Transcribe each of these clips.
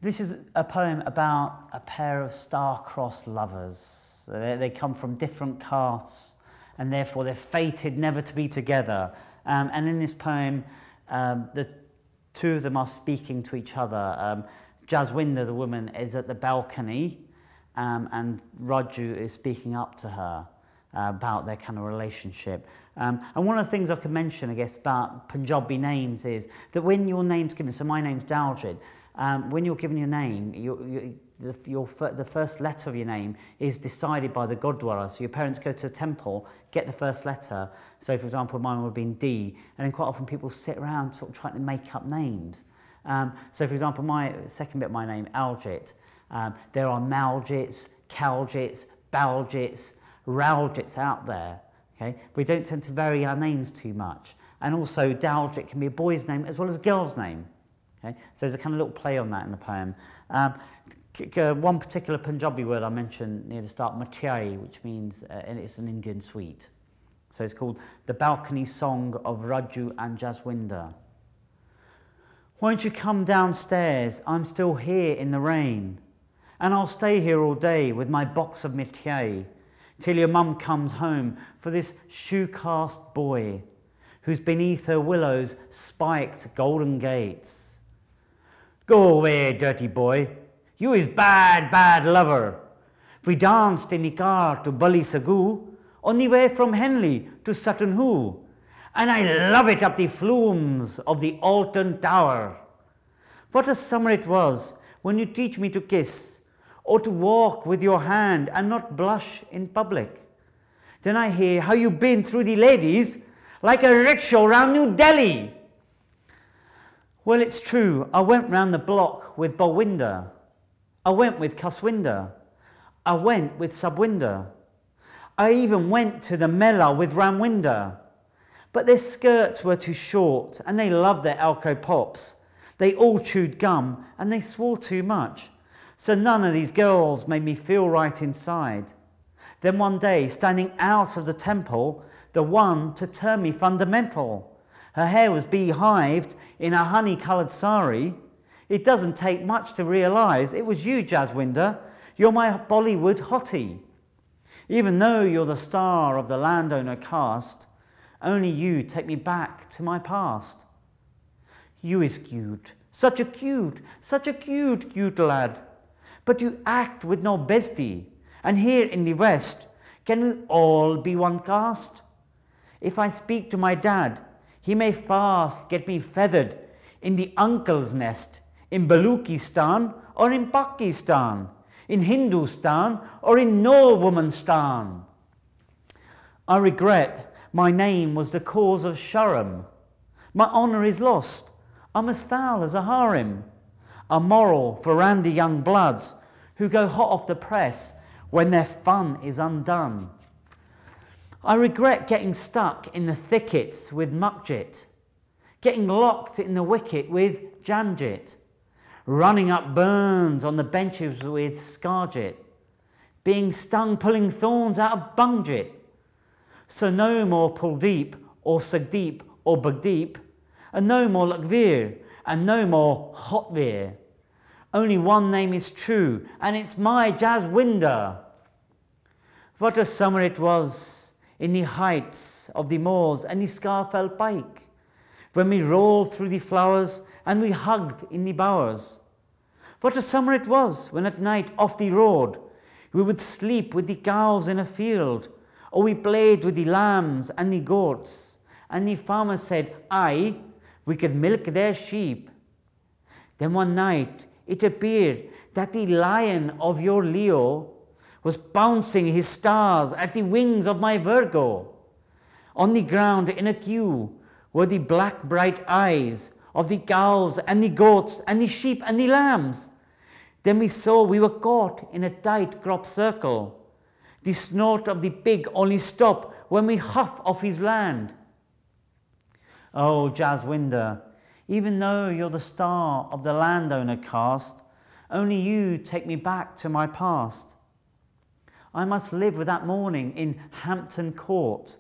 This is a poem about a pair of star-crossed lovers. They come from different castes and therefore they're fated never to be together. And in this poem, the two of them are speaking to each other. Jaswinder, the woman, is at the balcony and Raju is speaking up to her about their kind of relationship. And one of the things I could mention, I guess, about Punjabi names is that when your name's given, so my name's Daljit, when you're given your name, the first letter of your name is decided by the Gurdwara. So your parents go to a temple, get the first letter. So for example, mine would have been D, and then quite often people sit around sort of trying to make up names. So for example, my second bit of my name, Aljit, there are Maljits, Kaljits, Baljits, Raljits out there. Okay? We don't tend to vary our names too much. And also Daljit can be a boy's name as well as a girl's name. Okay? So there's a kind of little play on that in the poem. One particular Punjabi word I mentioned near the start, mithai, which means, and it's an Indian sweet. So it's called The Balcony Song of Raju and Jaswinder. Won't you come downstairs? I'm still here in the rain. And I'll stay here all day with my box of mithai till your mum comes home for this shoe-cast boy who's beneath her willows spiked golden gates. Go away, dirty boy. You is bad, bad lover. We danced in the car to Bali Sagoo, on the way from Henley to Sutton Hoo, and I love it up the flumes of the Alton Tower. What a summer it was when you teach me to kiss, or to walk with your hand and not blush in public. Then I hear how you've been through the ladies like a rickshaw round New Delhi. Well, it's true, I went round the block with Balwinder. I went with Jaswinder. I went with Subwinder. I even went to the Mela with Ramwinder. But their skirts were too short and they loved their Alco Pops. They all chewed gum and they swore too much. So none of these girls made me feel right inside. Then one day, standing out of the temple, the one to turn me fundamental. Her hair was beehived in a honey-coloured sari. It doesn't take much to realise it was you, Jaswinder. You're my Bollywood hottie. Even though you're the star of the landowner caste, only you take me back to my past. You is cute, such a cute lad. But you act with no bestie, and here in the West, can we all be one caste? If I speak to my dad, he may fast get me feathered in the uncle's nest, in Baluchistan or in Pakistan, in Hindustan or in no womanstan. I regret my name was the cause of sharam. My honour is lost. I'm as foul as a harem. A moral for randy young bloods who go hot off the press when their fun is undone. I regret getting stuck in the thickets with Mukjit, getting locked in the wicket with Jamjit, running up burns on the benches with Scarjit, being stung pulling thorns out of Bungjit. So no more Puldeep or Sagdeep or Bugdeep, and no more Lakveer, and no more Hotveer. Only one name is true, and it's my Jaswinder. What a summer it was in the heights of the moors and the Scarfell Pike, when we rolled through the flowers and we hugged in the bowers. What a summer it was when at night off the road we would sleep with the cows in a field, or we played with the lambs and the goats, and the farmer said, aye, we could milk their sheep. Then one night it appeared that the lion of your Leo was bouncing his stars at the wings of my Virgo. On the ground in a queue were the black bright eyes of the cows and the goats and the sheep and the lambs. Then we saw we were caught in a tight crop circle. The snort of the pig only stopped when we huff off his land. Oh, Jaswinder, even though you're the star of the landowner caste, only you take me back to my past. I must live with that morning in Hampton Court,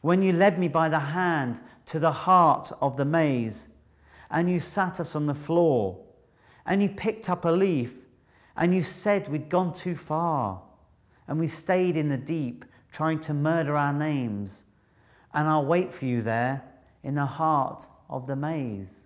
when you led me by the hand to the heart of the maze, and you sat us on the floor, and you picked up a leaf, and you said we'd gone too far, and we stayed in the deep trying to murder our names, and I'll wait for you there in the heart of the maze.